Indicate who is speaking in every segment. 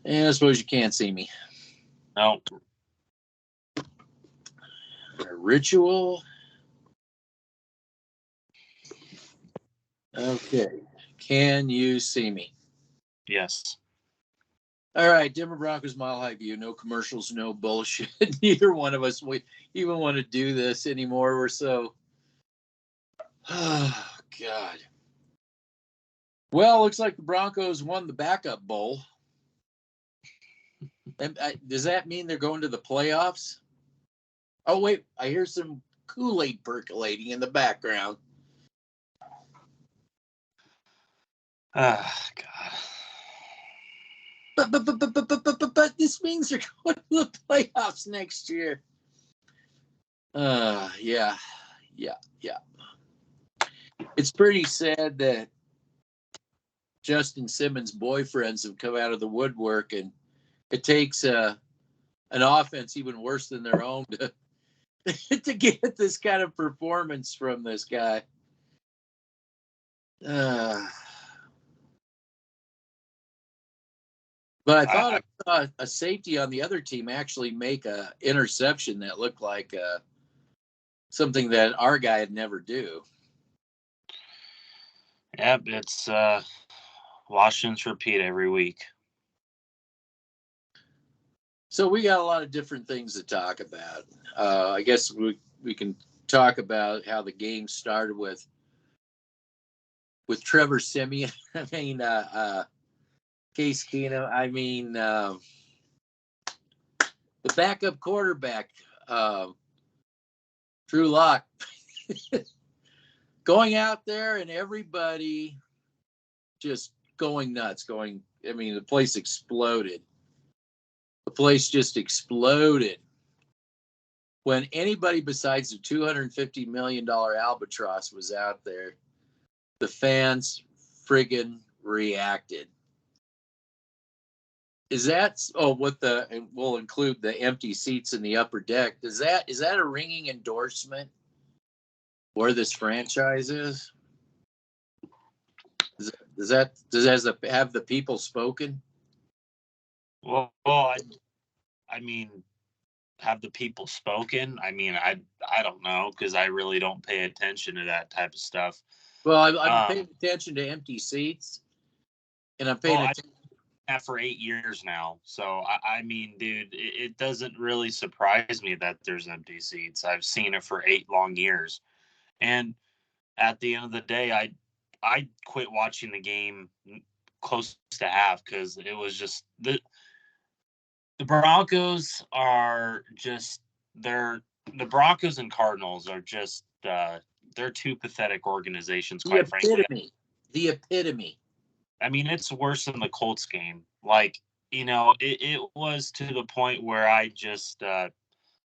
Speaker 1: And I suppose you can't see me.
Speaker 2: No.
Speaker 1: A ritual. Okay. Can you see me?
Speaker 2: Yes.
Speaker 1: All right. Denver Broncos Mile High View. No commercials, no bullshit. Neither one of us we even want to do this anymore. We're so. Oh, God. Well, looks like the Broncos won the backup bowl. And, does that mean they're going to the playoffs? Oh, wait. I hear some Kool-Aid percolating in the background.
Speaker 2: Oh, God.
Speaker 1: But this means they're going to the playoffs next year. Yeah. It's pretty sad that Justin Simmons' boyfriends have come out of the woodwork, and it takes an offense even worse than their own to get this kind of performance from this guy. But I thought I saw a safety on the other team actually make a interception that looked like something that our guy would never do.
Speaker 2: Yep, it's Washington's repeat every week.
Speaker 1: So we got a lot of different things to talk about. I guess we can talk about how the game started with Trevor Siemian. I mean, Case Keenum. I mean, the backup quarterback, Drew Lock, going out there and everybody just going nuts. I mean, the place exploded. The place just exploded when anybody besides the $250 million albatross was out there. The fans friggin' reacted. Is that and we'll include the empty seats in the upper deck. Is that a ringing endorsement where this franchise is? Does have the people spoken?
Speaker 2: Well, I mean, have the people spoken? I mean, I don't know, because I really don't pay attention to that type of stuff.
Speaker 1: Well, I'm paying attention to empty seats, and I'm paying attention.
Speaker 2: That for 8 years now. So, I mean, dude, it doesn't really surprise me that there's empty seats. I've seen it for 8 long years. And at the end of the day, I quit watching the game close to half because it was just the Broncos are just the Broncos and Cardinals are just they're two pathetic organizations, quite frankly.
Speaker 1: The epitome.
Speaker 2: I mean, it's worse than the Colts game. Like, it was to the point where I'm just to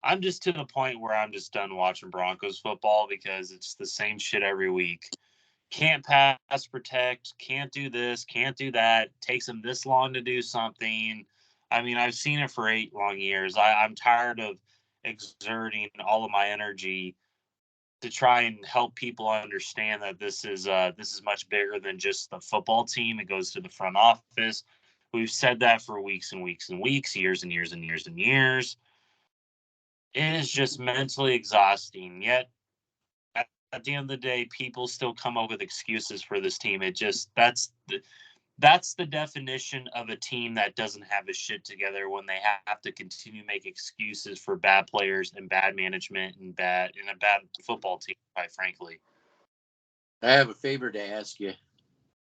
Speaker 2: the point where I'm just done watching Broncos football because it's the same shit every week. Can't pass protect, can't do this, can't do that. Takes them this long to do something. I mean, I've seen it for 8 long years. I'm tired of exerting all of my energy to try and help people understand that this is much bigger than just the football team. It goes to the front office. We've said that for weeks and weeks and weeks, years and years and years and years. It is just mentally exhausting. Yet, at the end of the day, people still come up with excuses for this team. That's the definition of a team that doesn't have his shit together, when they have to continue to make excuses for bad players and bad management and a bad football team, quite frankly.
Speaker 1: I have a favor to ask you.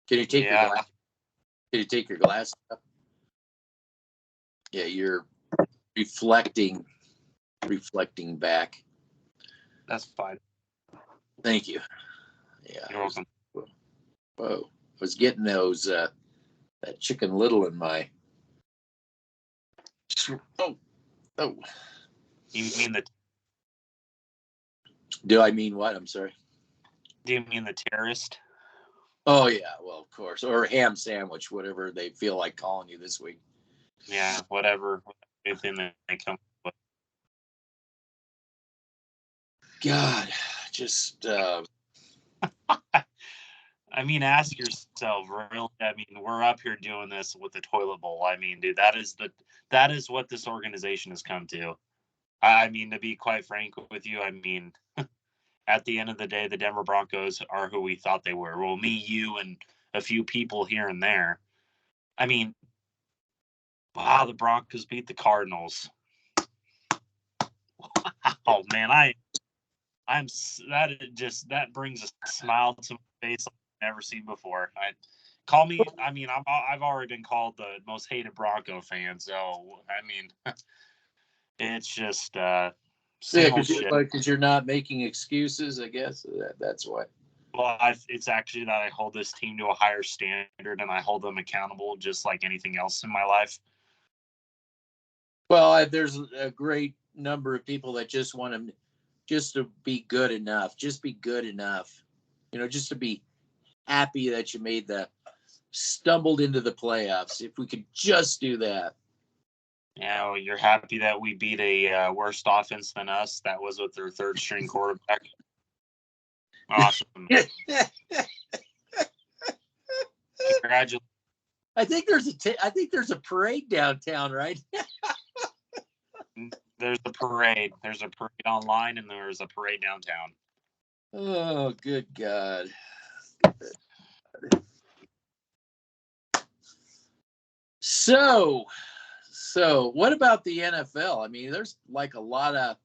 Speaker 1: Can you take your glass up? Yeah, you're reflecting back.
Speaker 2: That's fine.
Speaker 1: Thank you. Yeah.
Speaker 2: You're welcome.
Speaker 1: Whoa. I was getting those that Chicken Little in my. Oh.
Speaker 2: You mean
Speaker 1: Do I mean what? I'm sorry.
Speaker 2: Do you mean the terrorist?
Speaker 1: Oh yeah, well of course, or ham sandwich, whatever they feel like calling you this week.
Speaker 2: Yeah, whatever. Anything that they come with.
Speaker 1: God, just.
Speaker 2: I mean, ask yourself, really. I mean, we're up here doing this with the toilet bowl. I mean, dude, that is what this organization has come to. I mean, to be quite frank with you, I mean, at the end of the day, the Denver Broncos are who we thought they were. Well, me, you, and a few people here and there. I mean, wow, the Broncos beat the Cardinals. Oh man, I'm that brings a smile to my face I've never seen before. I've already been called the most hated Bronco fan, so I mean, it's just same old shit.
Speaker 1: Because you're not making excuses, I guess that's why.
Speaker 2: Well, it's actually that I hold this team to a higher standard and I hold them accountable, just like anything else in my life.
Speaker 1: Well, there's a great number of people that just want to be good enough, just be good enough, just to be happy that you stumbled into the playoffs. If we could just do that.
Speaker 2: Yeah, well, you're happy that we beat a worse offense than us. That was with their third string quarterback. Awesome. Congratulations.
Speaker 1: I think there's a parade downtown, right?
Speaker 2: There's a parade. There's a parade online, and there's a parade downtown.
Speaker 1: Oh, good God. So what about the NFL? I mean, there's like a lot of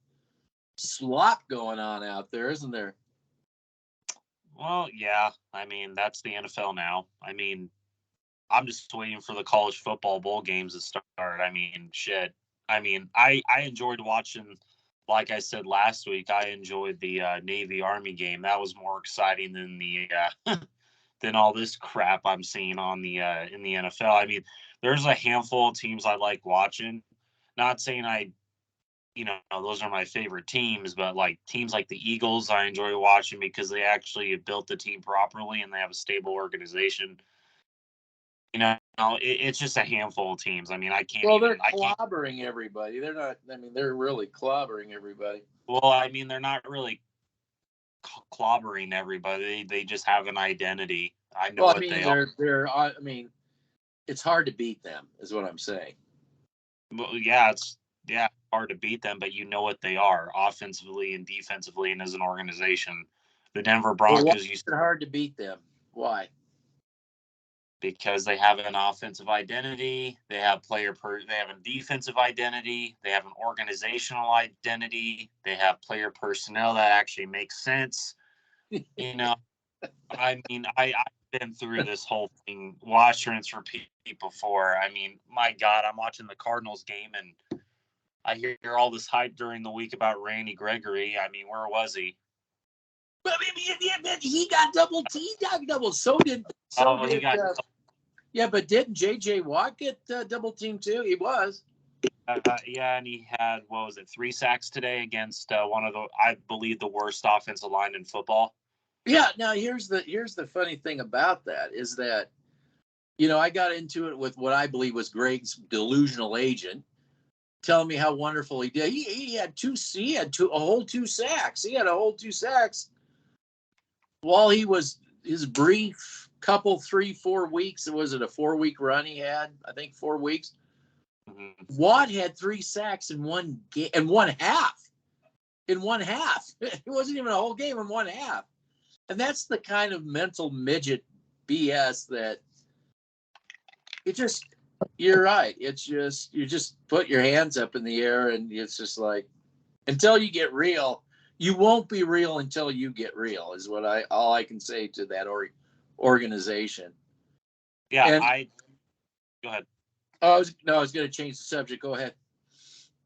Speaker 1: slop going on out there, isn't there?
Speaker 2: Well, yeah. I mean, that's the NFL now. I mean, I'm just waiting for the college football bowl games to start. I mean, shit. I mean, I enjoyed watching, like I said last week, I enjoyed the Navy Army game. That was more exciting than the than all this crap I'm seeing on the in the NFL. I mean, there's a handful of teams I like watching. Not saying those are my favorite teams, but like teams like the Eagles, I enjoy watching because they actually built the team properly and they have a stable organization. It's just a handful of teams. I mean,
Speaker 1: they're clobbering everybody. They're not. I mean, they're really clobbering everybody.
Speaker 2: Well, I mean, they're not really clobbering everybody. They just have an identity. I know what they are.
Speaker 1: I mean, it's hard to beat them, is what I'm saying.
Speaker 2: Well, yeah, it's hard to beat them, but you know what they are offensively and defensively, and as an organization. The Denver Broncos.
Speaker 1: Why is it hard to beat them? Why?
Speaker 2: Because they have an offensive identity, they have they have a defensive identity, they have an organizational identity, they have player personnel that actually makes sense. I mean, I've been through this whole thing, watch, rinse, repeat before. I mean, my God, I'm watching the Cardinals game and I hear all this hype during the week about Randy Gregory. I mean, where was he?
Speaker 1: But he got double. So did. Yeah, but didn't J.J. Watt get double teamed too? He was.
Speaker 2: Yeah, and he had 3 sacks today against one of I believe, the worst offensive line in football.
Speaker 1: Yeah. Now here's the funny thing about that is that, I got into it with what I believe was Greg's delusional agent, telling me how wonderful he did. He had a whole 2 sacks. He had a whole 2 sacks while he was his brief couple 3-4 weeks. Was it a 4-week run he had? I think 4 weeks. Mm-hmm. Watt had 3 sacks in one game, in one half. It wasn't even a whole game, in one half. And that's the kind of mental midget BS that you're right. It's just, you just put your hands up in the air and it's just like, until you get real, you won't be real until you get real, is what all I can say to that organization.
Speaker 2: Yeah, go ahead.
Speaker 1: I was going to change the subject. Go ahead.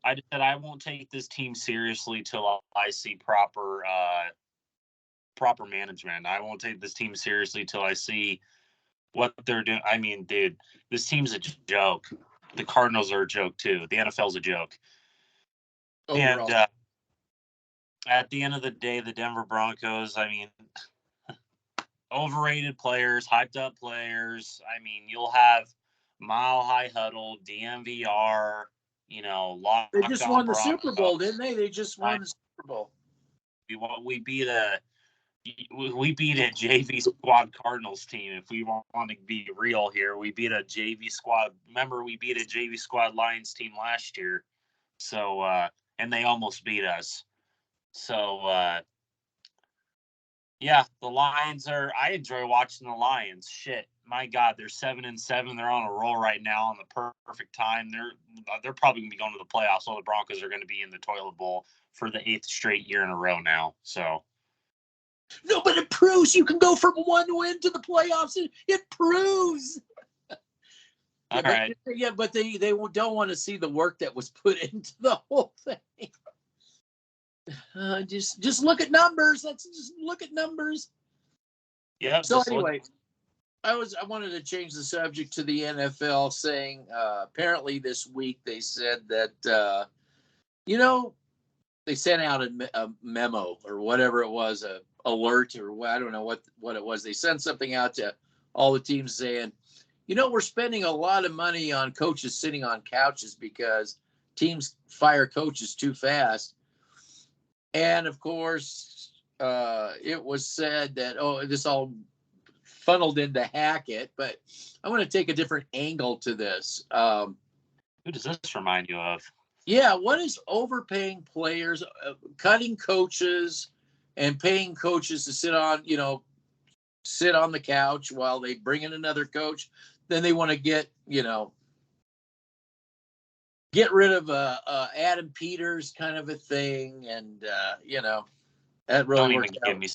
Speaker 2: I just said I won't take this team seriously till I see proper management. I won't take this team seriously till I see what they're doing. I mean, dude, this team's a joke. The Cardinals are a joke too. The NFL's a joke. Overall. And at the end of the day, the Denver Broncos, I mean, overrated players, hyped up players. I mean, you'll have Mile High Huddle, DMVR,
Speaker 1: they just won the Super Bowl, didn't they? They just won the Super Bowl.
Speaker 2: We beat a we beat a JV squad Cardinals team. If we want to be real here, we beat a JV squad. Remember, we beat a JV squad Lions team last year. So, and they almost beat us. So, yeah, the Lions I enjoy watching the Lions. Shit, my God, they're 7-7. They're on a roll right now on the perfect time. They're probably gonna be going to the playoffs. All the Broncos are going to be in the toilet bowl for the 8th straight year in a row now. So.
Speaker 1: No, but it proves you can go from one win to the playoffs. It proves.
Speaker 2: All right.
Speaker 1: But they don't want to see the work that was put into the whole thing. Just look at numbers. Let's just look at numbers.
Speaker 2: Yeah.
Speaker 1: So anyway, I wanted to change the subject to the NFL, saying apparently this week they said that they sent out a memo or whatever it was, a alert, or I don't know what it was. They sent something out to all the teams saying, we're spending a lot of money on coaches sitting on couches because teams fire coaches too fast. And of course, it was said that, this all funneled into Hackett, but I want to take a different angle to this.
Speaker 2: Who does this remind you of?
Speaker 1: Yeah, what is overpaying players, cutting coaches, and paying coaches to sit on the couch while they bring in another coach? Then they want to get rid of Adam Peters kind of a thing, and that really
Speaker 2: Don't
Speaker 1: worked
Speaker 2: even
Speaker 1: out.
Speaker 2: give me.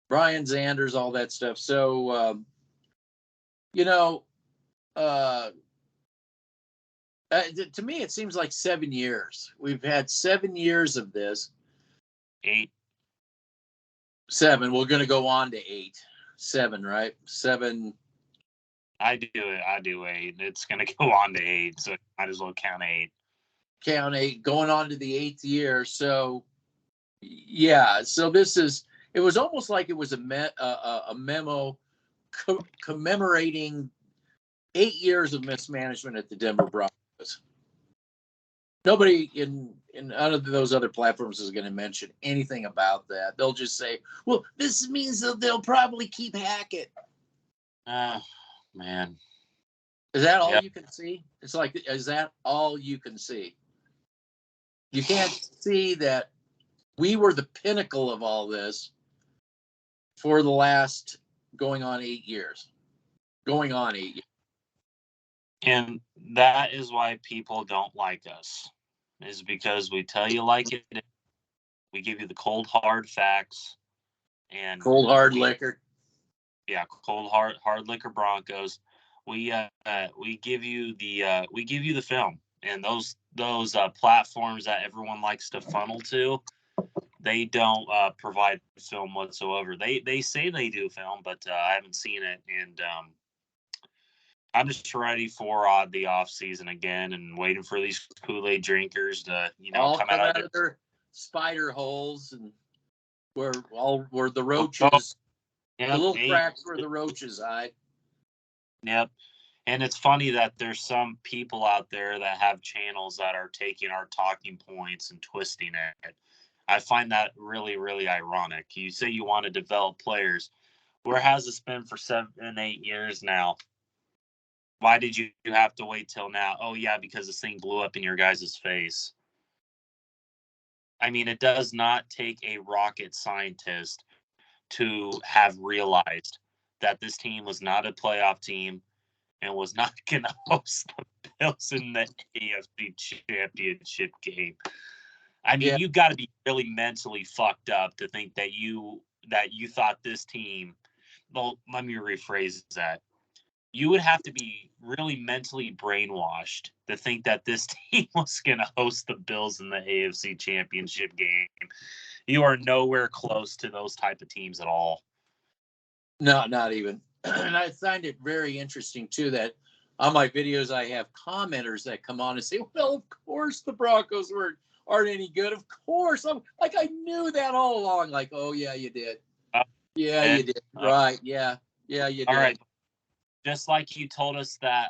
Speaker 1: Brian Zanders, all that stuff. So to me, it seems like 7 years. We've had 7 years of this.
Speaker 2: 8.
Speaker 1: 7. We're going to go on to 8. 7, right? 7.
Speaker 2: I do 8. It's going to go on to 8, so might as well count 8.
Speaker 1: Count 8, going on to the 8th year. So, yeah. So it was almost like it was a memo commemorating 8 years of mismanagement at the Denver Broncos. Nobody in none of those other platforms is going to mention anything about that. They'll just say, well, this means that they'll probably keep Hackett.
Speaker 2: Man.
Speaker 1: Is that all you can see? It's like, is that all you can see? You can't see that we were the pinnacle of all this for the last going on 8 years.
Speaker 2: And that is why people don't like us, is because we tell you like it. We give you the cold, hard facts. And
Speaker 1: cold, hard liquor.
Speaker 2: Yeah, cold, hard liquor Broncos. We give you the film, and those platforms that everyone likes to funnel to, they don't provide film whatsoever. They say they do film, but I haven't seen it, and I'm just ready for the off season again, and waiting for these Kool-Aid drinkers to come out of
Speaker 1: their spider holes, and where the roaches, the little cracks where the roaches hide.
Speaker 2: Yep. And it's funny that there's some people out there that have channels that are taking our talking points and twisting it. I find that really, really ironic. You say you want to develop players. Where has this been for 7, 8 years now? Why did you have to wait till now? Oh, yeah, because this thing blew up in your guys' face. I mean, it does not take a rocket scientist to have realized that this team was not a playoff team and was not going to host the Bills in the AFC Championship game. I mean, you got to be really mentally fucked up to think that you thought this team. Well, let me rephrase that. You would have to be really mentally brainwashed to think that this team was going to host the Bills in the AFC Championship game. You are nowhere close to those type of teams at all.
Speaker 1: No, not even. And I find it very interesting, too, that on my videos, I have commenters that come on and say, well, of course the Broncos aren't any good. Of course. I'm like, I knew that all along. Like, oh, yeah, you did. You did. Right. Yeah. Yeah, you did.
Speaker 2: All right. Just like you told us that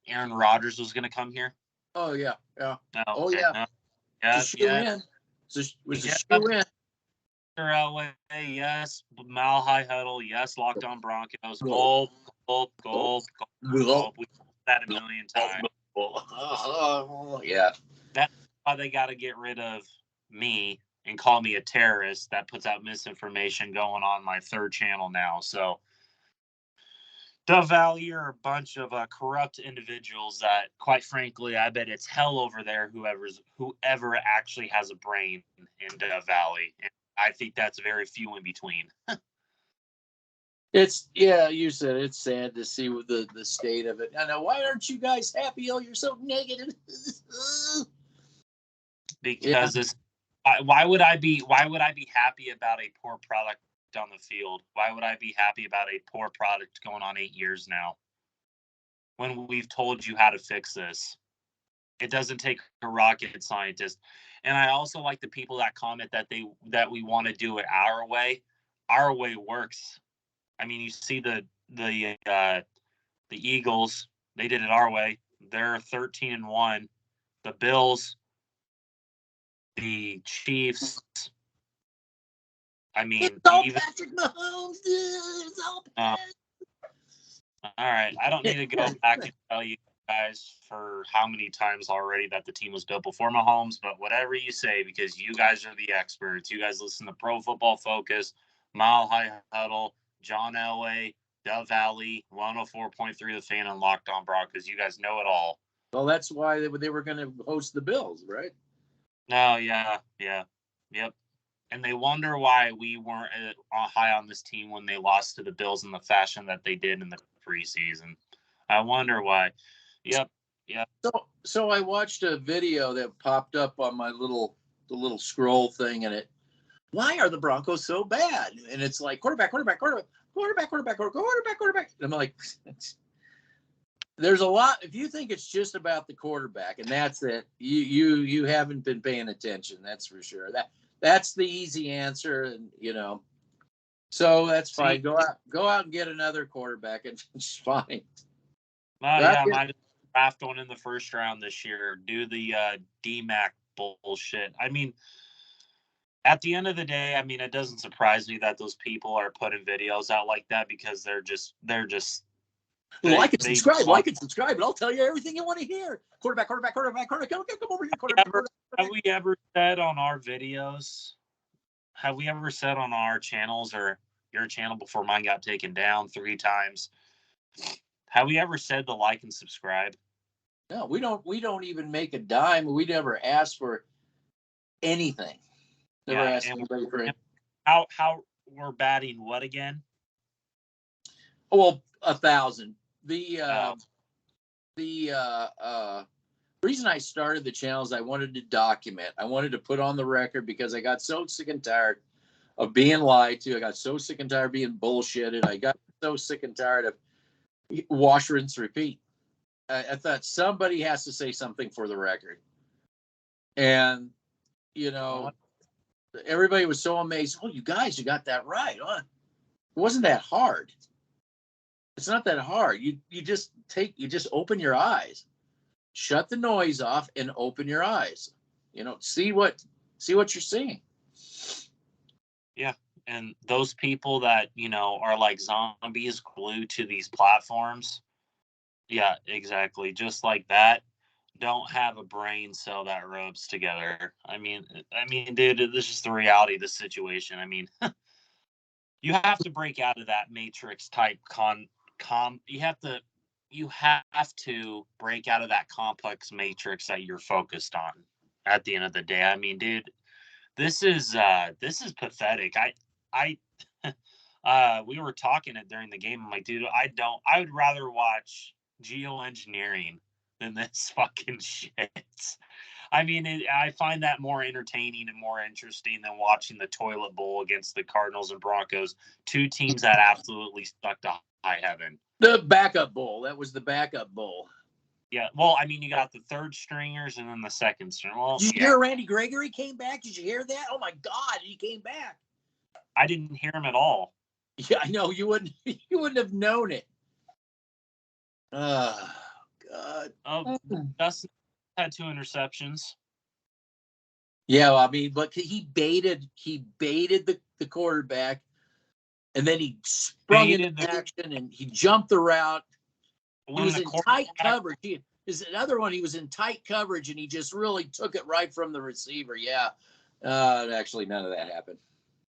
Speaker 2: Aaron Rodgers was going to come here.
Speaker 1: Oh, yeah. Yeah.
Speaker 2: No, Yeah,
Speaker 1: It's a shoe
Speaker 2: yeah.
Speaker 1: in. It was a
Speaker 2: Yep.
Speaker 1: shoe in.
Speaker 2: Elway, yes. Mile High Huddle, yes. Locked On Broncos. Gulp, gulp, gulp, gulp, gulp. We've said that a million times.
Speaker 1: Yeah.
Speaker 2: That's why they got to get rid of me and call me a terrorist that puts out misinformation going on my third channel now. So Dove Valley are a bunch of corrupt individuals that, quite frankly, I bet it's hell over there whoever actually has a brain in Dove Valley. And I think that's very few in between.
Speaker 1: You said it's sad to see the state of it. I know. Why aren't you guys happy? Oh, you're so negative.
Speaker 2: Because why would I be happy about a poor product on the field? Why would I be happy about a poor product going on 8 years now when we've told you how to fix this? It doesn't take a rocket scientist. And I also like the people that comment that we want to do it our way. Our way works. I mean, you see the Eagles, they did it our way. They're 13-1. The Bills, the Chiefs. I mean,
Speaker 1: it's all Patrick Mahomes. It's all Patrick.
Speaker 2: All right. I don't need to go back and tell you guys for how many times already that the team was built before Mahomes, but whatever you say, because you guys are the experts. You guys listen to Pro Football Focus, Mile High Huddle, John Elway, Dove Valley, 104.3 The Fan, and Locked On Broncos. You guys know it all.
Speaker 1: Well, that's why they were going to host the Bills, right?
Speaker 2: No, yeah. Yep. And they wonder why we weren't high on this team when they lost to the Bills in the fashion that they did in the preseason. I wonder why. Yep.
Speaker 1: So I watched a video that popped up on my the little scroll thing, and why are the Broncos so bad? And it's like quarterback. And I'm like, there's a lot. If you think it's just about the quarterback and that's it, you haven't been paying attention. That's for sure. That's the easy answer, and so that's fine. Go out and get another quarterback, and it's fine.
Speaker 2: Might draft one in the first round this year. Do the DMAC bullshit. I mean, at the end of the day, I mean, it doesn't surprise me that those people are putting videos out like that because they're just.
Speaker 1: Like and subscribe, and I'll tell you everything you want to hear. Quarterback. Come over here, quarterback.
Speaker 2: Have we ever said on our videos? Have we ever said on our channels or your channel before mine got taken down 3 times? Have we ever said to like and subscribe?
Speaker 1: No, we don't. We don't even make a dime. We never ask for anything. Never ask anybody for it.
Speaker 2: How we're batting what again?
Speaker 1: Well, 1,000. The reason I started the channel is I wanted to document. I wanted to put on the record because I got so sick and tired of being lied to. I got so sick and tired of being bullshitted. I got so sick and tired of wash, rinse, repeat. I thought somebody has to say something for the record. And, everybody was so amazed. Oh, you guys, you got that right. Huh? It wasn't that hard. It's not that hard. You just open your eyes, shut the noise off, and open your eyes. See what you're seeing.
Speaker 2: Yeah, and those people that are like zombies glued to these platforms. Yeah, exactly. Just like that, don't have a brain cell that rubs together. I mean, dude, this is the reality of the situation. I mean, you have to break out of that matrix type you have to break out of that complex matrix that you're focused on at the end of the day. I mean, dude, this is pathetic. We were talking it during the game. I'm like, dude, I would rather watch geoengineering than this fucking shit. I mean, I find that more entertaining and more interesting than watching the toilet bowl against the Cardinals and Broncos, 2 teams that absolutely stuck to high heaven.
Speaker 1: The backup bowl. That was the backup bowl.
Speaker 2: Yeah, well, I mean, you got the third stringers and then the second string. Well,
Speaker 1: did you hear Randy Gregory came back? Did you hear that? Oh my God, he came back.
Speaker 2: I didn't hear him at all.
Speaker 1: Yeah, I know you wouldn't have known it. Oh God.
Speaker 2: Justin had 2 interceptions.
Speaker 1: Yeah, well, I mean, but he baited the quarterback, and then he sprung into action and he jumped the route. He was in tight coverage. Is another one. He was in tight coverage, and he just really took it right from the receiver. Yeah, actually, none of that happened.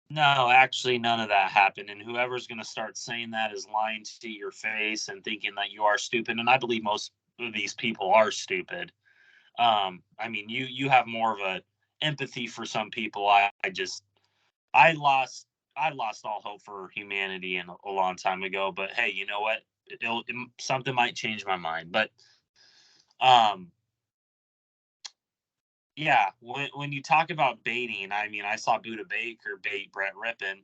Speaker 2: No, actually, none of that happened. And whoever's going to start saying that is lying to your face and thinking that you are stupid. And I believe most of these people are stupid. I mean, you have more of a empathy for some people. I lost all hope for humanity a long time ago. But hey, you know what? Something might change my mind. But yeah, when you talk about baiting, I mean, I saw Buda Baker bait Brett Rypien,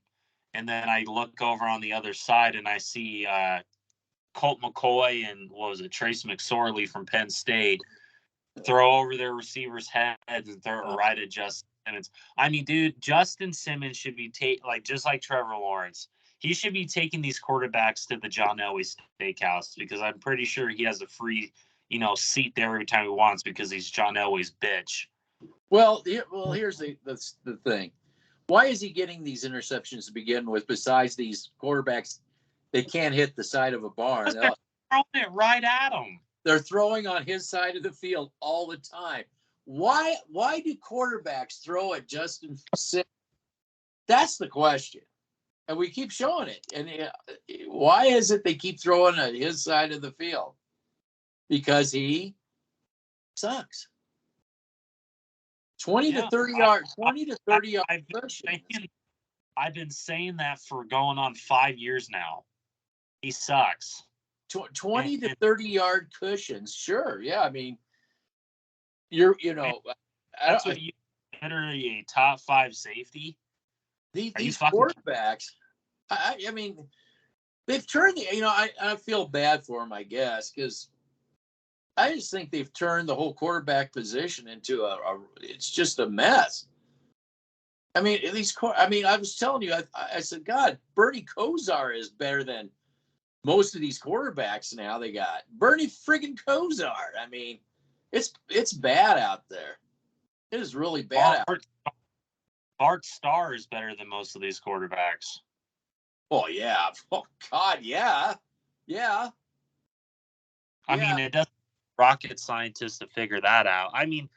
Speaker 2: and then I look over on the other side and I see Colt McCoy and what was it, Trace McSorley from Penn State throw over their receivers' heads and throw it right at Justin Simmons. I mean, dude, Justin Simmons should be just like Trevor Lawrence. He should be taking these quarterbacks to the John Elway Steakhouse because I'm pretty sure he has a free, seat there every time he wants because he's John Elway's bitch.
Speaker 1: Well, here's the thing. Why is he getting these interceptions to begin with? Besides these quarterbacks, they can't hit the side of a barn.
Speaker 2: They're throwing it right at him.
Speaker 1: They're throwing on his side of the field all the time. Why do quarterbacks throw at Justin Simmons? That's the question. And we keep showing it. And why is it they keep throwing at his side of the field? Because he sucks. 20 to 30 yard
Speaker 2: I've been saying that for going on 5 years now. He sucks.
Speaker 1: 20 to 30 yard cushions. Sure. Yeah. I mean, that's
Speaker 2: what you consider a top 5 safety.
Speaker 1: These quarterbacks, I mean, they've turned I feel bad for them, I guess, because I just think they've turned the whole quarterback position into it's just a mess. I mean, I was telling you, I said, God, Bernie Kosar is better than most of these quarterbacks now they got. Bernie friggin' Kosar. I mean, it's bad out there. It is really bad out there.
Speaker 2: Bart Starr is better than most of these quarterbacks.
Speaker 1: Oh, yeah. Oh, God, yeah. Yeah.
Speaker 2: I mean, it doesn't rocket scientist to figure that out. I mean,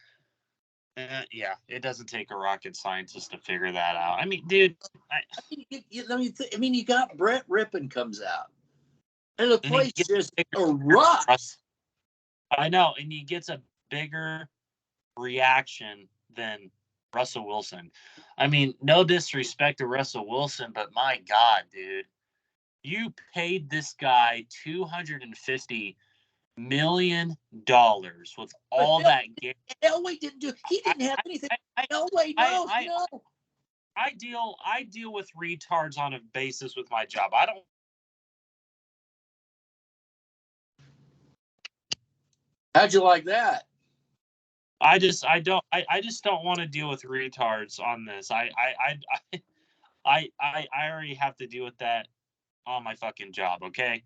Speaker 2: it doesn't take a rocket scientist to figure that out. I mean, dude.
Speaker 1: You got Brett Rypien comes out. And the place just erupts.
Speaker 2: I know, and he gets a bigger reaction than Russell Wilson. I mean, no disrespect to Russell Wilson, but my God, dude. You paid this guy $250 million with all that game.
Speaker 1: Elway didn't do. He didn't have anything. Elway, no.
Speaker 2: I deal with retards on a basis with my job. I don't.
Speaker 1: How'd you like that?
Speaker 2: I just don't want to deal with retards on this. I already have to deal with that on my fucking job. Okay.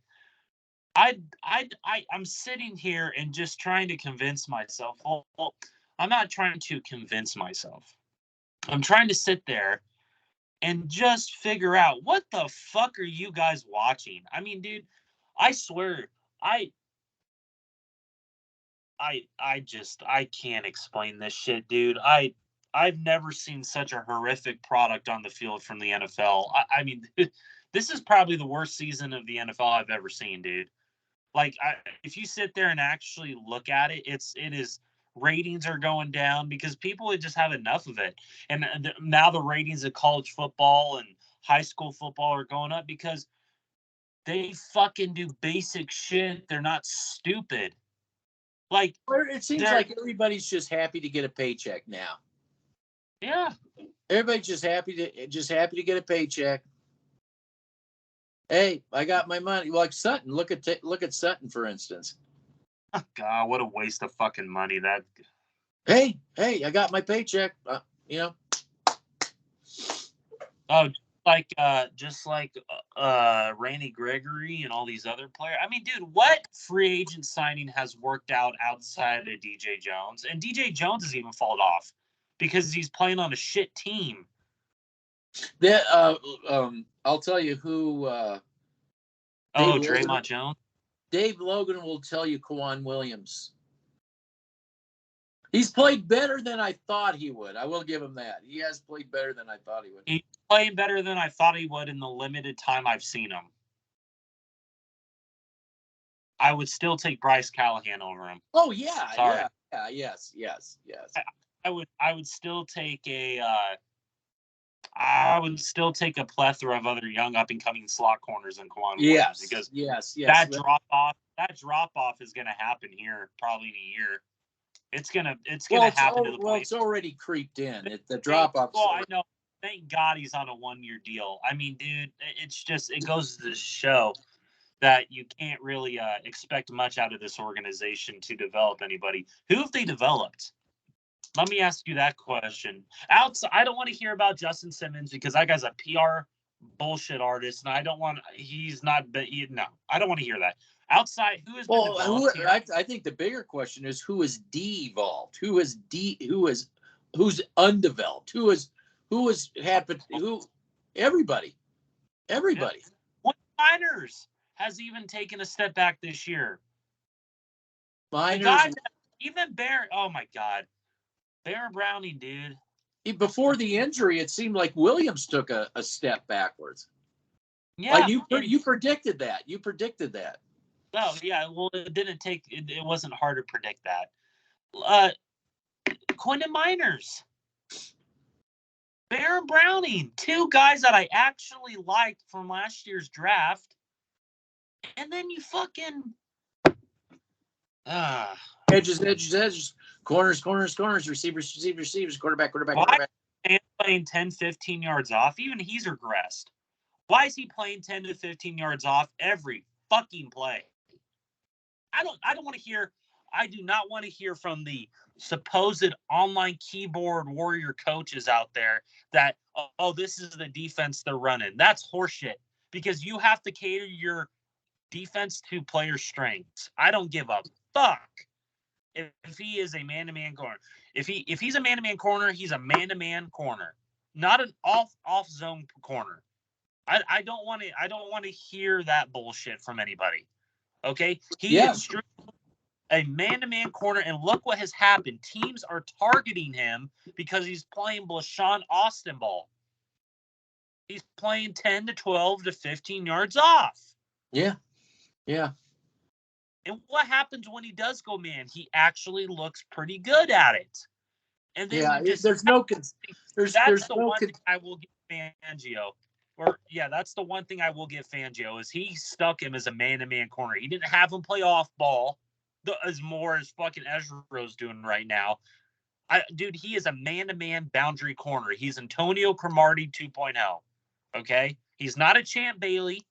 Speaker 2: I'm sitting here and just trying to convince myself. Well, I'm not trying to convince myself. I'm trying to sit there and just figure out what the fuck are you guys watching? I mean, dude, I swear, I can't explain this shit, dude. I've never seen such a horrific product on the field from the NFL. I mean, this is probably the worst season of the NFL I've ever seen, dude. Like, if you sit there and actually look at it, it is ratings are going down because people just have enough of it. And now the ratings of college football and high school football are going up because they fucking do basic shit. They're not stupid. Like,
Speaker 1: it seems like everybody's just happy to get a paycheck now.
Speaker 2: Yeah,
Speaker 1: everybody's just happy to get a paycheck. Hey, I got my money. Like Sutton, look at Sutton for instance.
Speaker 2: Oh, God, what a waste of fucking money that.
Speaker 1: Hey, I got my paycheck.
Speaker 2: Oh, just like Randy Gregory and all these other players. I mean, dude, what free agent signing has worked out outside of DJ Jones? And DJ Jones has even fallen off. because he's playing on a shit team.
Speaker 1: That I'll tell you who.
Speaker 2: Draymond Jones.
Speaker 1: Dave Logan will tell you Kwan Williams. He's played better than I thought he would. I will give him that. He has played better than I thought he would.
Speaker 2: He's playing better than I thought he would in the limited time I've seen him. I would still take Bryce Callahan over him.
Speaker 1: Oh yeah,
Speaker 2: Sorry.
Speaker 1: yeah, yes.
Speaker 2: I would still take I would still take a plethora of other young up and coming slot corners than Kwan Williams, because that drop off is going to happen here probably in a year. It's gonna happen to the place.
Speaker 1: It's already creeped in. The drop off.
Speaker 2: Well, I know. Thank God he's on a 1-year deal. I mean, dude, it goes to show that you can't really expect much out of this organization to develop anybody. Who have they developed? Let me ask you that question. I don't want to hear about Justin Simmons because that guy's a PR bullshit artist, and I don't want to hear that. Outside, who has been developed here?
Speaker 1: I think the bigger question is who is de-evolved? Who's undeveloped? Everybody.
Speaker 2: Miners has even taken a step back this year.
Speaker 1: Miners,
Speaker 2: even Bear. Oh my God, Bear Browning, dude.
Speaker 1: Before the injury, it seemed like Williams took a step backwards.
Speaker 2: Yeah,
Speaker 1: you predicted that. You predicted that.
Speaker 2: Oh yeah, well, it didn't take. It wasn't hard to predict that. Quentin Miners, Bear Browning, two guys that I actually liked from last year's draft, and then you fucking
Speaker 1: edges, corners, receivers, quarterback.
Speaker 2: And playing 10, 15 yards off. Even he's regressed. Why is he playing 10 to 15 yards off every fucking play? I do not want to hear from the supposed online keyboard warrior coaches out there that, this is the defense they're running. That's horseshit, because you have to cater your defense to player strengths. I don't give a fuck if he is a man-to-man corner. If he's a man-to-man corner, he's a man-to-man corner, not an off-zone corner. I don't want to hear that bullshit from anybody. Okay, he is strictly a man-to-man corner, and look what has happened. Teams are targeting him because he's playing Blashawn Austin ball. He's playing 10 to 12 to 15 yards off.
Speaker 1: Yeah.
Speaker 2: And what happens when he does go man? He actually looks pretty good at it. And then
Speaker 1: that's the
Speaker 2: one thing I will give Fangio. That's the one thing I will give Fangio is he stuck him as a man-to-man corner. He didn't have him play off ball as more as fucking Ezra's doing right now. Dude, he is a man-to-man boundary corner. He's Antonio Cromartie 2.0. Okay? He's not a Champ Bailey.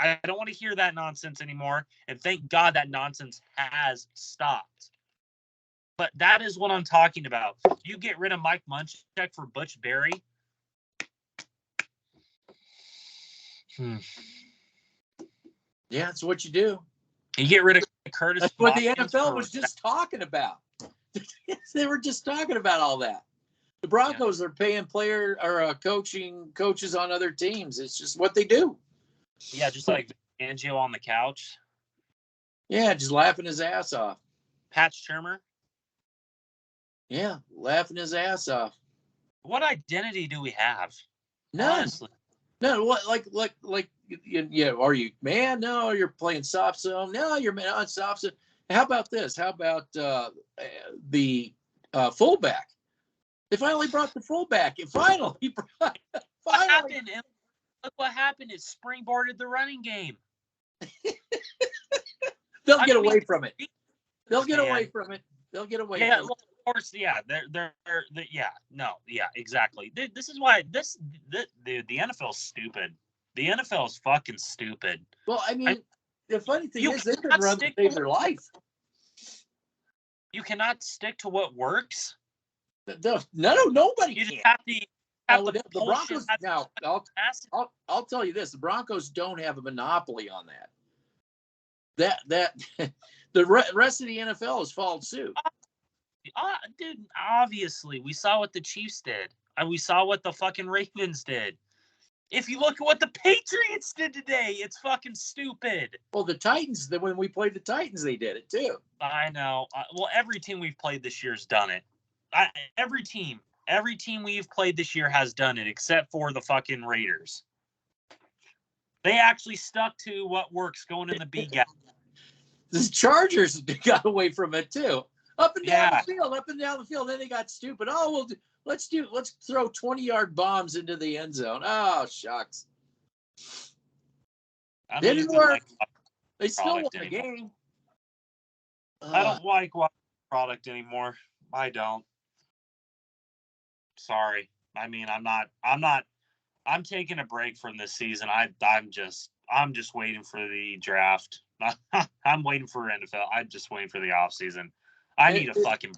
Speaker 2: I don't want to hear that nonsense anymore. And thank God that nonsense has stopped. But that is what I'm talking about. You get rid of Mike Munchak for Butch Berry.
Speaker 1: Yeah, that's what you do.
Speaker 2: You get rid of Curtis.
Speaker 1: That's what the NFL was just talking about. They were just talking about all that. The Broncos are paying coaches on other teams. It's just what they do.
Speaker 2: Yeah, just like Fangio on the couch.
Speaker 1: Yeah, just laughing his ass off.
Speaker 2: Pat Shermer.
Speaker 1: Yeah, laughing his ass off.
Speaker 2: What identity do we have?
Speaker 1: None.
Speaker 2: Honestly.
Speaker 1: No, what are you man? No, you're playing soft zone. No, you're on soft zone. How about this? How about the fullback? They finally brought the fullback. Finally.
Speaker 2: Look what happened. It springboarded the running game.
Speaker 1: They'll get away from it. They'll get away from it. Well,
Speaker 2: of course, yeah. Exactly. This is why the NFL is stupid. The NFL is fucking stupid.
Speaker 1: Well, I mean, the funny thing is they can run to save their life.
Speaker 2: You cannot stick to what works.
Speaker 1: Nobody
Speaker 2: you
Speaker 1: can.
Speaker 2: Just have to
Speaker 1: the Broncos. Now, I'll tell you this: the Broncos don't have a monopoly on that. That the rest of the NFL has followed suit.
Speaker 2: Dude, obviously, we saw what the Chiefs did. And we saw what the fucking Ravens did. If you look at what the Patriots did today, it's fucking stupid.
Speaker 1: Well, the Titans, when we played the Titans, they did it too.
Speaker 2: I know. Well, every team we've played this year's done it. Every team we've played this year has done it, except for the fucking Raiders. They actually stuck to what works going in the B gap.
Speaker 1: The Chargers got away from it too. Up and down
Speaker 2: Yeah.
Speaker 1: the field, up and down the field. Then they got stupid. Oh, let's throw 20-yard bombs into the end zone. Oh, shucks. Didn't work. They still won the game.
Speaker 2: I don't like watching product anymore. I don't. Sorry. I mean, I'm taking a break from this season. I'm just waiting for the draft. I'm waiting for NFL. I'm just waiting for the off season. I need a fucking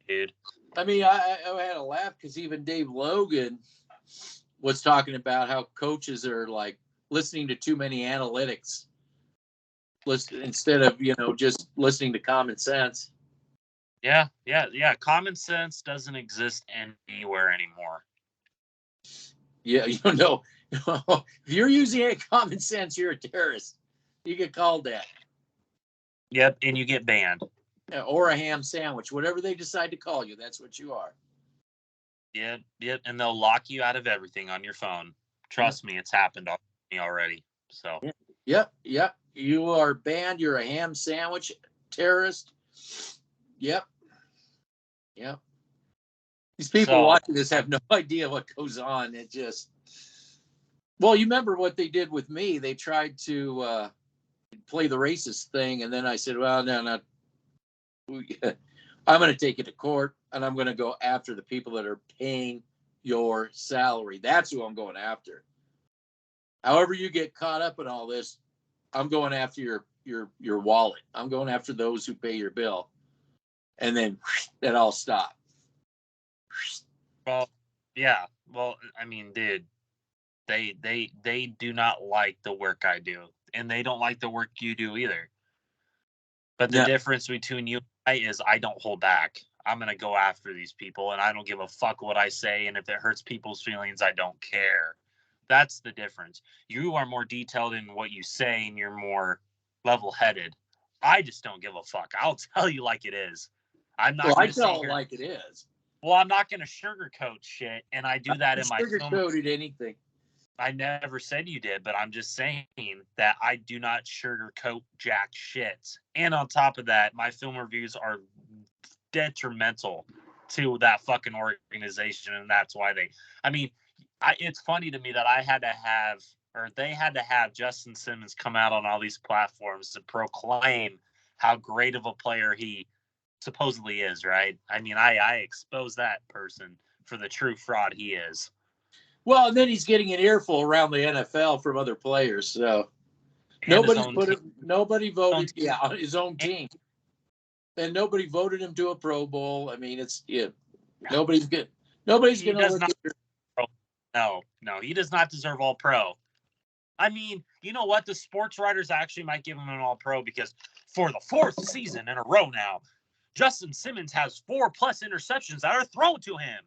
Speaker 2: dude.
Speaker 1: I mean, I had a laugh because even Dave Logan was talking about how coaches are like listening to too many analytics instead of, just listening to common sense.
Speaker 2: Yeah. Common sense doesn't exist anywhere anymore.
Speaker 1: Yeah, if you're using any common sense, you're a terrorist. You get called that.
Speaker 2: Yep, and you get banned.
Speaker 1: Or a ham sandwich, whatever they decide to call you, that's what you are.
Speaker 2: Yep, and they'll lock you out of everything on your phone. Trust me, it's happened to me already. So.
Speaker 1: Yep. You are banned. You're a ham sandwich, terrorist. Yep. These people watching this have no idea what goes on. It just. Well, you remember what they did with me? They tried to play the racist thing, and then I said, "Well, no. I'm going to take it to court, and I'm going to go after the people that are paying your salary. That's who I'm going after. However you get caught up in all this, I'm going after your wallet. I'm going after those who pay your bill." And then it all stopped.
Speaker 2: Well, yeah. Well, I mean, dude, they do not like the work I do, and they don't like the work you do either. But the difference between you and I is I don't hold back. I'm going to go after these people, and I don't give a fuck what I say. And if it hurts people's feelings, I don't care. That's the difference. You are more detailed in what you say, and you're more level-headed. I just don't give a fuck. I'll tell you like it is. I'm not.
Speaker 1: I tell it like it is.
Speaker 2: Well, I'm not going to sugarcoat shit, and I do that in my film.
Speaker 1: Sugarcoated anything.
Speaker 2: I never said you did, but I'm just saying that I do not sugarcoat jack shit. And on top of that, my film reviews are detrimental to that fucking organization, and that's why it's funny to me that they had to have Justin Simmons come out on all these platforms to proclaim how great of a player he supposedly is, right? I mean, I expose that person for the true fraud he is.
Speaker 1: Well, and then he's getting an earful around the NFL from other players. So nobody voted on his own team, and nobody voted him to a Pro Bowl. I mean, nobody's good. Nobody's going to look at
Speaker 2: No, he does not deserve All Pro. I mean, you know what? The sports writers actually might give him an All Pro because for the fourth season in a row now, Justin Simmons has 4+ interceptions that are thrown to him.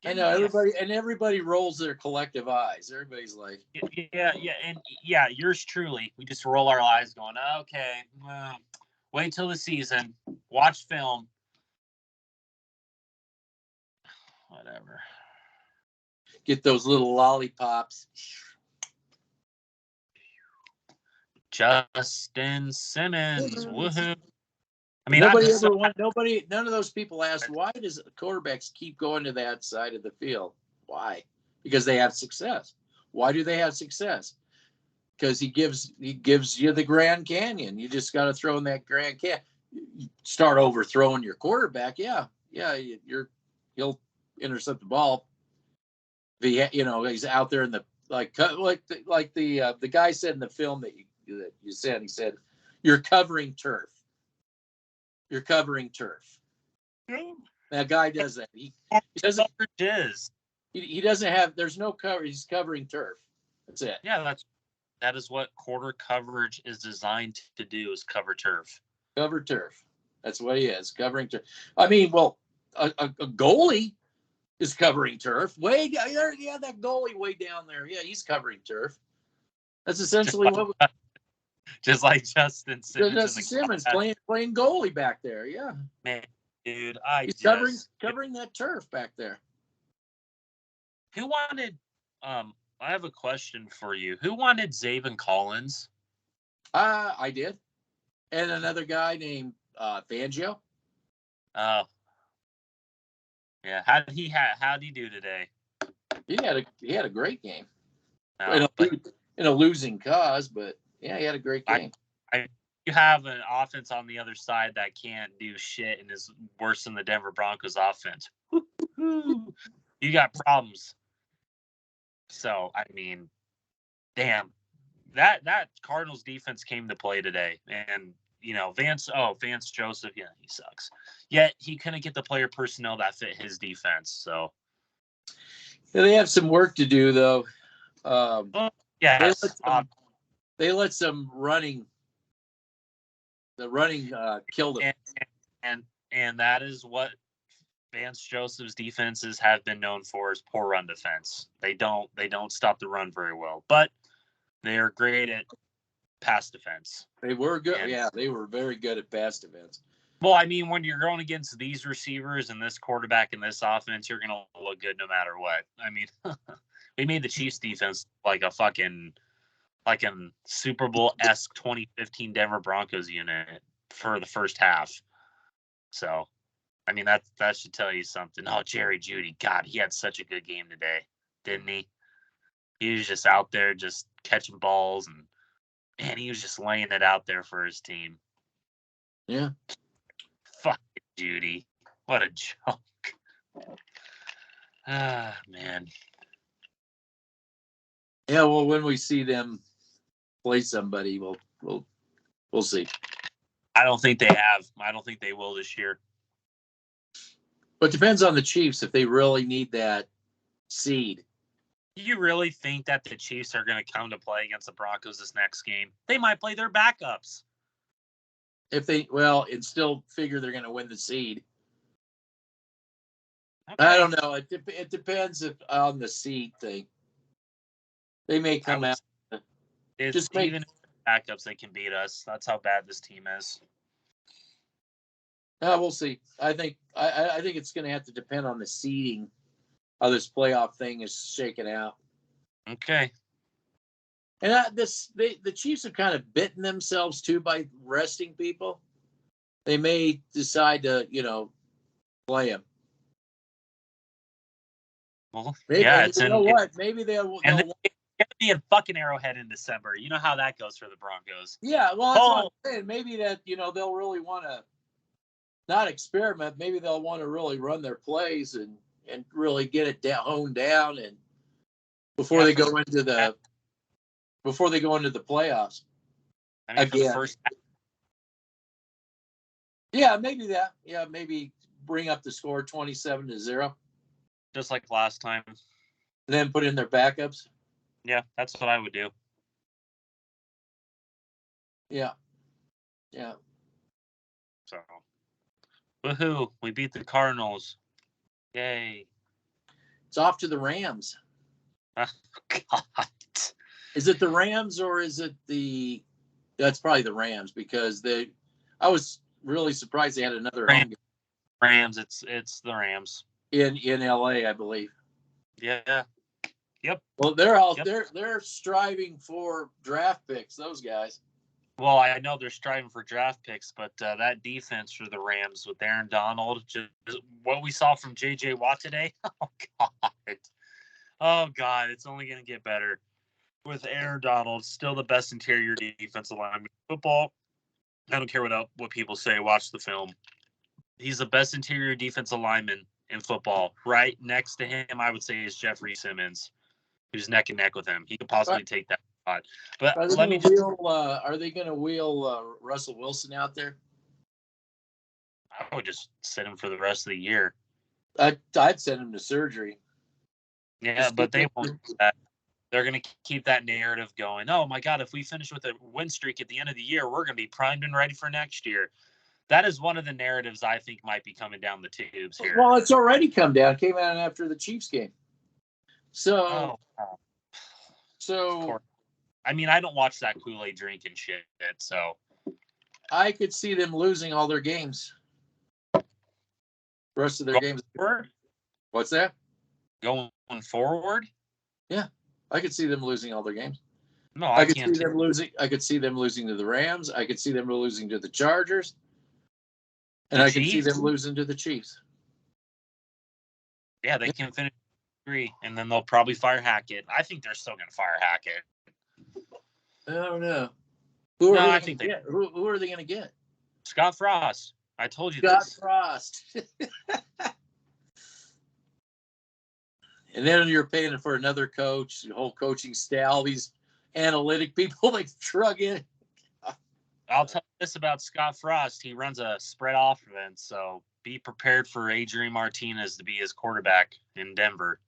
Speaker 1: I know everybody rolls their collective eyes. Everybody's like,
Speaker 2: yeah, yours truly. We just roll our eyes, going, okay, wait till the season, watch film, whatever.
Speaker 1: Get those little lollipops.
Speaker 2: Justin Simmons, woohoo! I mean,
Speaker 1: none of those people asked, why does quarterbacks keep going to that side of the field? Why? Because they have success. Why do they have success? Because he gives you the Grand Canyon. You just got to throw in that Grand Canyon. Start overthrowing your quarterback. He'll intercept the ball. He's out there in the like the guy said in the film that you said. He said, "You're covering turf. You're covering turf." That guy does that. He doesn't. He doesn't have. There's no cover. He's covering turf. That's it.
Speaker 2: Yeah, that is what quarter coverage is designed to do: is cover turf.
Speaker 1: Cover turf. That's what he is, covering turf. I mean, well, a goalie is covering turf. Way down there, yeah, that goalie way down there. Yeah, he's covering turf. That's essentially
Speaker 2: just like Justin Simmons.
Speaker 1: Justin Simmons playing goalie back there. Yeah,
Speaker 2: man, dude,
Speaker 1: he's covering that turf back there.
Speaker 2: Who wanted? I have a question for you. Who wanted Zaven Collins?
Speaker 1: I did, and another guy named Fangio.
Speaker 2: Oh, yeah. How did he do today?
Speaker 1: He had a great game.
Speaker 2: No,
Speaker 1: in a losing cause, but yeah, he had a great game.
Speaker 2: You have an offense on the other side that can't do shit and is worse than the Denver Broncos offense. You got problems. So, I mean, damn. That Cardinals defense came to play today. And, Vance Joseph, yeah, he sucks. Yet he couldn't get the player personnel that fit his defense. So
Speaker 1: yeah, they have some work to do, though.
Speaker 2: Yes.
Speaker 1: They let some running kill them.
Speaker 2: And that is what Vance Joseph's defenses have been known for, is poor run defense. They don't stop the run very well, but they are great at pass defense.
Speaker 1: They were good. They were very good at pass defense.
Speaker 2: Well, I mean, when you're going against these receivers and this quarterback in this offense, you're going to look good no matter what. I mean, we made the Chiefs defense like a Super Bowl-esque 2015 Denver Broncos unit for the first half. So, I mean, that should tell you something. Oh, Jerry Jeudy, God, he had such a good game today, didn't he? He was just out there just catching balls, and man, he was just laying it out there for his team.
Speaker 1: Yeah.
Speaker 2: Fuck Jeudy. What a joke. Ah, man.
Speaker 1: Yeah, well, when we see them play somebody, we'll see.
Speaker 2: I don't think they have. I don't think they will this year.
Speaker 1: But it depends on the Chiefs if they really need that seed.
Speaker 2: Do you really think that the Chiefs are going to come to play against the Broncos this next game? They might play their backups.
Speaker 1: And still figure they're going to win the seed. Okay. I don't know. It depends on the seed thing. They may come out.
Speaker 2: Even backups, they can beat us. That's how bad this team is.
Speaker 1: We'll see. I think it's going to have to depend on the seeding, how this playoff thing is shaken out.
Speaker 2: Okay.
Speaker 1: And the Chiefs have kind of bitten themselves too by resting people. They may decide to, play them.
Speaker 2: Well,
Speaker 1: Maybe they'll
Speaker 2: gonna be in fucking Arrowhead in December. You know how that goes for the Broncos.
Speaker 1: Yeah, well, that's what I'm saying. Maybe that they'll really want to not experiment. Maybe they'll want to really run their plays and really get it honed down, and before they go into the playoffs.
Speaker 2: I mean, for the first.
Speaker 1: Yeah, maybe that. Yeah, maybe bring up the score 27-0,
Speaker 2: just like last time.
Speaker 1: And then put in their backups.
Speaker 2: Yeah, that's what I would do.
Speaker 1: Yeah. Yeah.
Speaker 2: So, woohoo! We beat the Cardinals. Yay!
Speaker 1: It's off to the Rams.
Speaker 2: Oh, God.
Speaker 1: Is it the Rams or is it the? That's probably the Rams because I was really surprised they had another home game.
Speaker 2: Rams. It's the Rams
Speaker 1: in LA, I believe.
Speaker 2: Yeah. Yep.
Speaker 1: Well, they're striving for draft picks. Those guys.
Speaker 2: Well, I know they're striving for draft picks, but that defense for the Rams with Aaron Donald, just what we saw from J.J. Watt today. Oh God, it's only going to get better with Aaron Donald. Still the best interior defensive lineman in football. I don't care what people say. Watch the film. He's the best interior defensive lineman in football. Right next to him, I would say, is Jeffrey Simmons, who's neck and neck with him. He could possibly take that spot. But
Speaker 1: are they going to wheel Russell Wilson out there?
Speaker 2: I would just send him for the rest of the year.
Speaker 1: I'd send him to surgery.
Speaker 2: Yeah, but they won't do that. They're going to keep that narrative going. Oh, my God, if we finish with a win streak at the end of the year, we're going to be primed and ready for next year. That is one of the narratives I think might be coming down the tubes here.
Speaker 1: Well, it's already come down. It came out after the Chiefs game. So,
Speaker 2: I mean, I don't watch that Kool-Aid drinking shit, so
Speaker 1: I could see them losing all their games. The rest of their games.
Speaker 2: Forward?
Speaker 1: What's that?
Speaker 2: Going forward?
Speaker 1: Yeah, I could see them losing all their games.
Speaker 2: No,
Speaker 1: I could see them losing. I could see them losing to the Rams. I could see them losing to the Chargers, and I could see them losing to the Chiefs.
Speaker 2: Yeah, they can finish 3, and then they'll probably fire Hackett. I think they're still going to fire Hackett.
Speaker 1: I don't know. Who are they going to get?
Speaker 2: Scott Frost. I told you
Speaker 1: Scott
Speaker 2: this.
Speaker 1: Frost. And then you're paying for another coach, the whole coaching staff, all these analytic people like shrug in.
Speaker 2: I'll tell you this about Scott Frost. He runs a spread offense, so be prepared for Adrian Martinez to be his quarterback in Denver.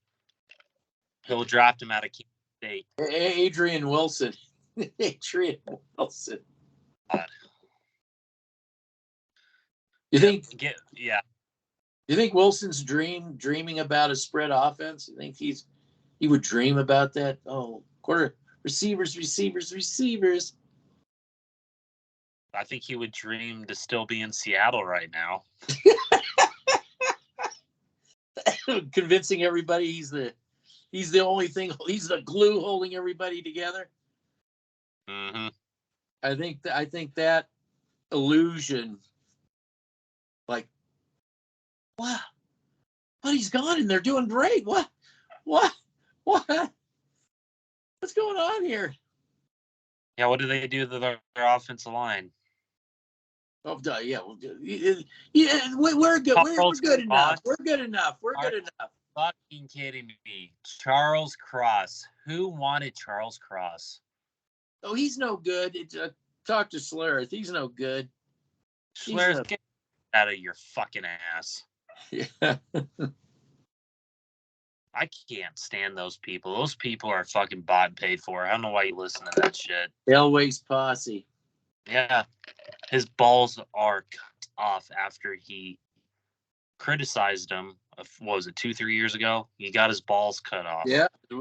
Speaker 2: He'll draft him out of Kansas State.
Speaker 1: Adrian Wilson. Adrian Wilson.
Speaker 2: God.
Speaker 1: You think?
Speaker 2: Yeah.
Speaker 1: You think Wilson's dreaming about a spread offense? You think he would dream about that? Oh, receivers.
Speaker 2: I think he would dream to still be in Seattle right now.
Speaker 1: Convincing everybody he's the only thing, he's the glue holding everybody together.
Speaker 2: Mm-hmm.
Speaker 1: I think that illusion, like, wow, but he's gone and they're doing great. What? What's going on here?
Speaker 2: Yeah, what do they do to their offensive line?
Speaker 1: Oh, yeah. We're good. We're good enough. We're good enough.
Speaker 2: Fucking kidding me. Charles Cross. Who wanted Charles Cross?
Speaker 1: Oh, he's no good. Talk to Schlereth. He's no good.
Speaker 2: Schlereth, get out of your fucking ass.
Speaker 1: Yeah.
Speaker 2: I can't stand those people. Those people are fucking bought and paid for. I don't know why you listen to that shit.
Speaker 1: Elway's posse.
Speaker 2: Yeah. His balls are cut off after he criticized him. What was it, 2-3 years ago? He got his balls cut off.
Speaker 1: Yep. His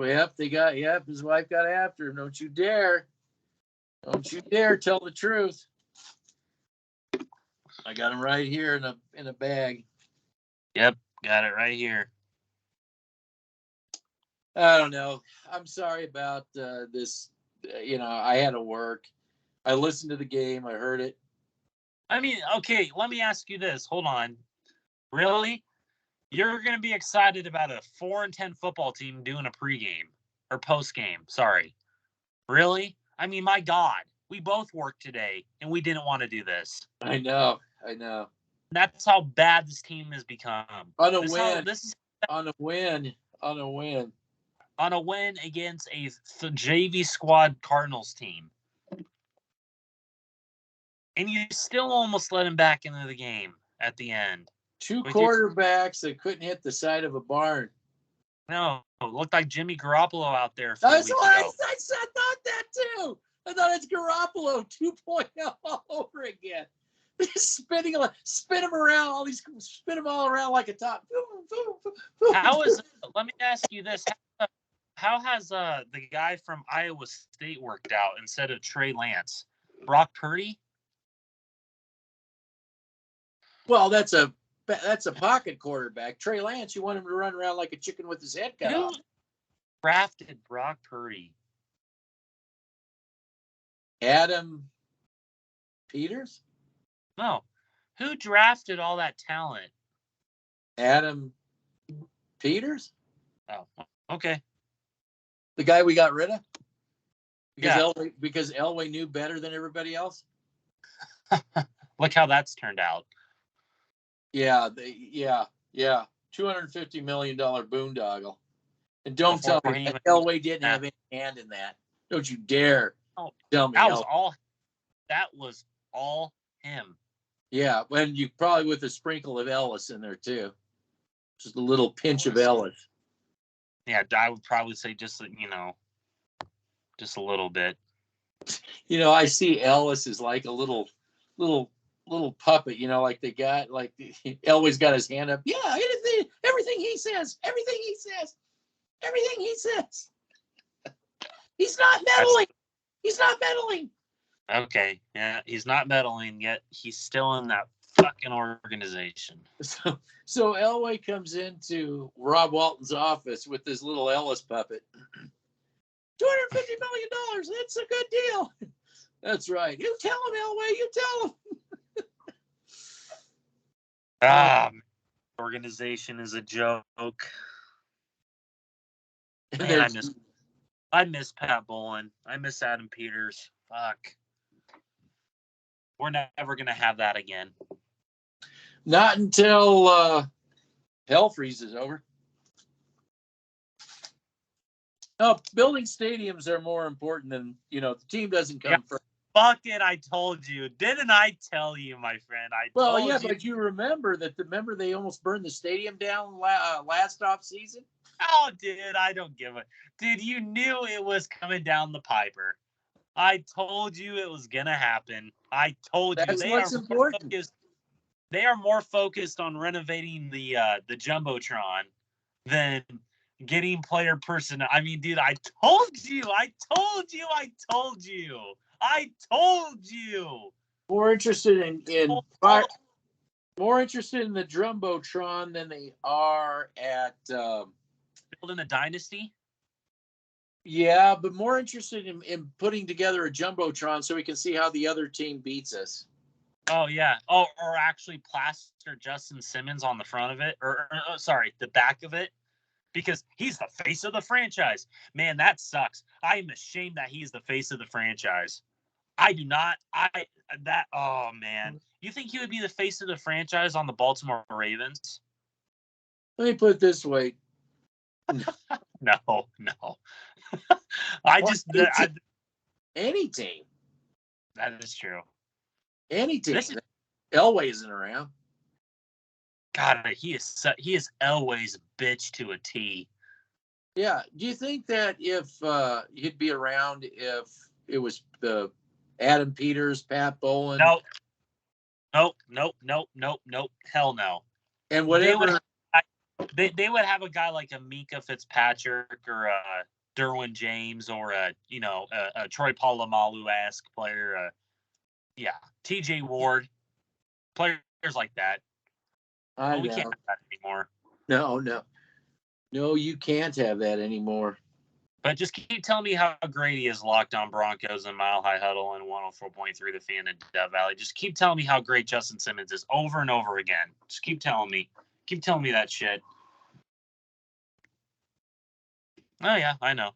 Speaker 1: wife got after him. Don't you dare tell the truth. I got him right here in a bag.
Speaker 2: Yep, got it right here.
Speaker 1: I don't know. I'm sorry about this. I had to work. I listened to the game. I heard it.
Speaker 2: I mean, okay, let me ask you this. Hold on. Really? You're going to be excited about a 4-10 football team doing a pregame or postgame. Sorry. Really? I mean, my God. We both worked today, and we didn't want to do this.
Speaker 1: I know.
Speaker 2: That's how bad this team has become.
Speaker 1: On a win
Speaker 2: against a JV squad Cardinals team. And you still almost let him back into the game at the end.
Speaker 1: Two quarterbacks that couldn't hit the side of a barn.
Speaker 2: No, it looked like Jimmy Garoppolo out there.
Speaker 1: That's what I thought that too. I thought it's Garoppolo 2.0 all over again. Spin him around, spin him all around like a top.
Speaker 2: Let me ask you this. How has the guy from Iowa State worked out instead of Trey Lance? Brock Purdy?
Speaker 1: Well, that's a pocket quarterback. Trey Lance, you want him to run around like a chicken with his head cut off.
Speaker 2: Drafted Brock Purdy?
Speaker 1: Adam Peters?
Speaker 2: No. Who drafted all that talent?
Speaker 1: Adam Peters?
Speaker 2: Oh, okay.
Speaker 1: The guy we got rid of?
Speaker 2: Yeah.
Speaker 1: Because Elway knew better than everybody else?
Speaker 2: Look how that's turned out.
Speaker 1: Yeah. $250 million boondoggle. And don't tell me Elway didn't have any hand in that. Don't you dare tell me.
Speaker 2: That was all him.
Speaker 1: Yeah, and you probably with a sprinkle of Ellis in there too. Just a little pinch of Ellis.
Speaker 2: Yeah, I would probably say just a little bit.
Speaker 1: I see Ellis as like a little little puppet, like they got, like Elway's got his hand up. Yeah, everything he says. He's not meddling. He's not meddling.
Speaker 2: Okay, yeah, he's not meddling yet. He's still in that fucking organization.
Speaker 1: So Elway comes into Rob Walton's office with this little Ellis puppet. $250 million. That's a good deal. That's right. You tell him, Elway. You tell him.
Speaker 2: Organization is a joke.
Speaker 1: And
Speaker 2: Man, I miss Pat Bowlen. I miss Adam Peters. Fuck. We're never gonna have that again.
Speaker 1: Not until hell freezes over. No, building stadiums are more important than, the team doesn't come first.
Speaker 2: Fuck it, I told you. Didn't I tell you, my friend?
Speaker 1: Well, yeah, but you remember they almost burned the stadium down last off season?
Speaker 2: Oh, dude, I don't give a... Dude, you knew it was coming down the piper. I told you it was going to happen. I told you.
Speaker 1: That's what's important.
Speaker 2: They are more focused on renovating the Jumbotron than getting player personnel. I mean, dude, I told you.
Speaker 1: More interested in the Jumbotron than they are at
Speaker 2: building a dynasty.
Speaker 1: Yeah, but more interested in putting together a Jumbotron so we can see how the other team beats us.
Speaker 2: Oh, yeah. Oh, or actually plaster Justin Simmons on the front of it. The back of it. Because he's the face of the franchise. Man, that sucks. I am ashamed that he's the face of the franchise. I do not. Oh, man. You think he would be the face of the franchise on the Baltimore Ravens?
Speaker 1: Let me put it this way.
Speaker 2: No. Any team. That is true.
Speaker 1: Any team. Elway isn't around.
Speaker 2: God, he is Elway's bitch to a T.
Speaker 1: Yeah. Do you think that if he'd be around if it was the Adam Peters, Pat Bowlen?
Speaker 2: Nope. Hell no.
Speaker 1: And whatever.
Speaker 2: They would have a guy like a Mika Fitzpatrick or a Derwin James or a Troy Polamalu-esque player. TJ Ward, players like that. We can't have that anymore.
Speaker 1: No, you can't have that anymore.
Speaker 2: But just keep telling me how great he is, Locked On Broncos and Mile High Huddle and 104.3 The Fan in Death Valley. Just keep telling me how great Justin Simmons is over and over again. Just keep telling me. Keep telling me that shit. Oh, yeah, I know.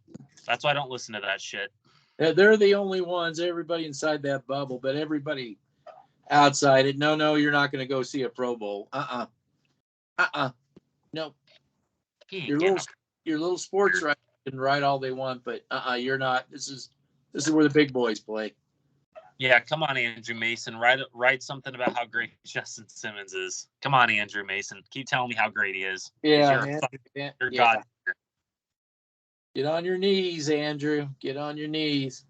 Speaker 2: That's why I don't listen to that shit.
Speaker 1: They're the only ones, everybody inside that bubble, but everybody outside it. No, you're not going to go see a Pro Bowl. No. Your little sports writers can write all they want, but you're not. This is where the big boys play.
Speaker 2: Yeah, come on, Andrew Mason. Write something about how great Justin Simmons is. Come on, Andrew Mason. Keep telling me how great he is.
Speaker 1: Yeah,
Speaker 2: you're God.
Speaker 1: Get on your knees, Andrew. Get on your knees.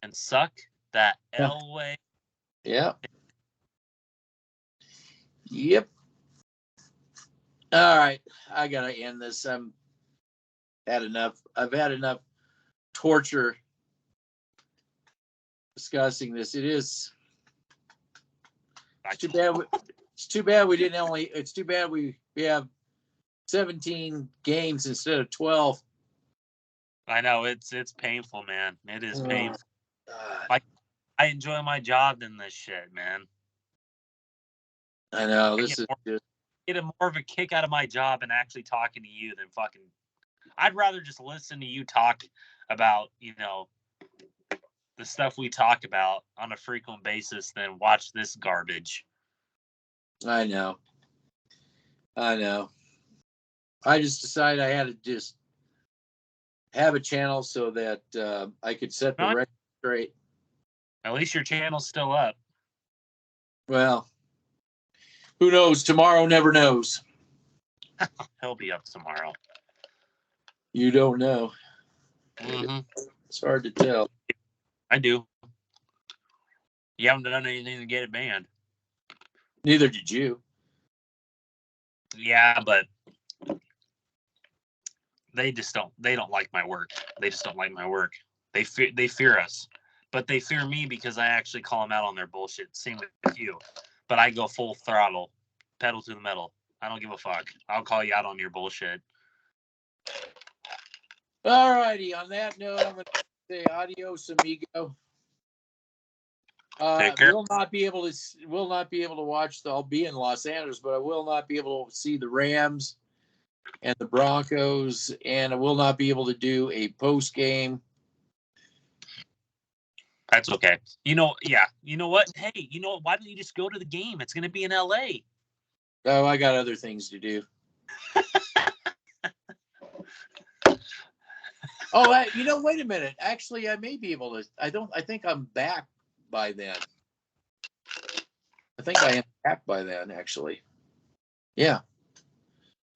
Speaker 2: And suck that Elway.
Speaker 1: Yeah. Yep. All right. I got to end this. I've had enough torture discussing this. It's too bad. It's too bad we have 17 games instead of 12.
Speaker 2: I know it's painful, man. It is painful. Like I enjoy my job than this shit, man.
Speaker 1: I know
Speaker 2: get more of a kick out of my job and actually talking to you than fucking. I'd rather just listen to you talk about the stuff we talk about on a frequent basis than watch this garbage.
Speaker 1: I know. I just decided I had to just have a channel so that I could set the record straight.
Speaker 2: At least your channel's still up.
Speaker 1: Well, who knows? Tomorrow never knows.
Speaker 2: He'll be up tomorrow.
Speaker 1: You don't know.
Speaker 2: Mm-hmm.
Speaker 1: It's hard to tell.
Speaker 2: I do. You haven't done anything to get it banned.
Speaker 1: Neither did you.
Speaker 2: Yeah, but they don't like my work. They just don't like my work. They fear us, but they fear me because I actually call them out on their bullshit. Same with you, but I go full throttle, pedal to the metal. I don't give a fuck. I'll call you out on your bullshit.
Speaker 1: All righty. On that note, I'm going to say adios, amigo.
Speaker 2: Take care.
Speaker 1: Will not be able to watch. I'll be in Los Angeles, but I will not be able to see the Rams and the Broncos, and I will not be able to do a post game.
Speaker 2: That's okay. You know what? Hey, you know what? Why don't you just go to the game? It's going to be in LA.
Speaker 1: Oh, I got other things to do. Oh, wait a minute. Actually, I may be able to. I think I'm back by then. I think I am back by then, actually. Yeah.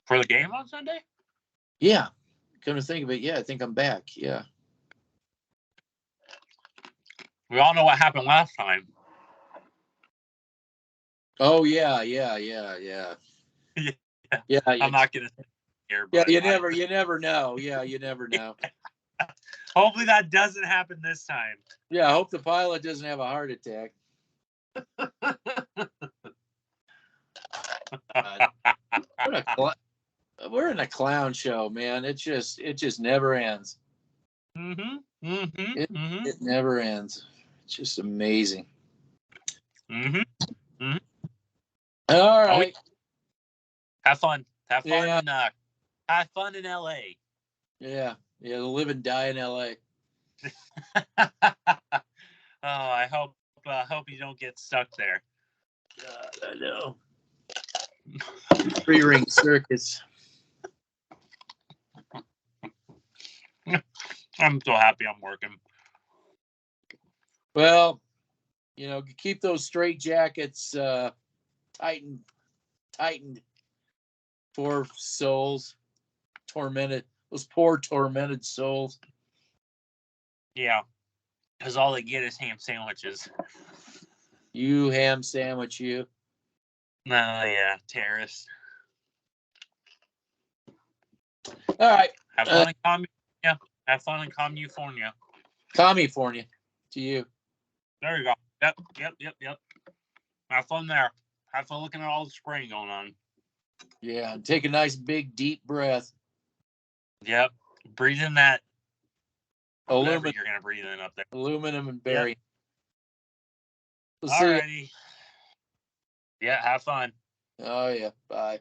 Speaker 2: For the game on Sunday?
Speaker 1: Yeah. Come to think of it, yeah, I think I'm back. Yeah.
Speaker 2: We all know what happened last time.
Speaker 1: Oh, yeah. Yeah.
Speaker 2: I'm not going to here.
Speaker 1: Yeah, you never know. Yeah, you never know.
Speaker 2: Hopefully that doesn't happen this time.
Speaker 1: Yeah, I hope the pilot doesn't have a heart attack. We're in a clown show, man. It just never ends. It never ends. It's just amazing. All right.
Speaker 2: Have fun. Have fun
Speaker 1: Yeah.
Speaker 2: and have fun in LA.
Speaker 1: Yeah. Live and die in LA.
Speaker 2: I hope you don't get stuck there.
Speaker 1: God, I know. 3-ring circus.
Speaker 2: I'm so happy I'm working.
Speaker 1: Well, keep those straight jackets tightened. Poor souls. Tormented. Those poor tormented souls.
Speaker 2: Yeah. Because all they get is ham sandwiches.
Speaker 1: You ham sandwich, you.
Speaker 2: Oh, yeah. Terrorists.
Speaker 1: All right.
Speaker 2: Have fun in California. Have fun in California.
Speaker 1: California. To you.
Speaker 2: There you go. Yep. Have fun there. Have fun looking at all the spraying going on.
Speaker 1: Yeah. Take a nice big deep breath.
Speaker 2: Yep. Breathe in that.
Speaker 1: Aluminum.
Speaker 2: You're going to breathe in up there.
Speaker 1: Aluminum and barium.
Speaker 2: Yep. Alrighty. Yeah. Have fun.
Speaker 1: Oh, yeah. Bye.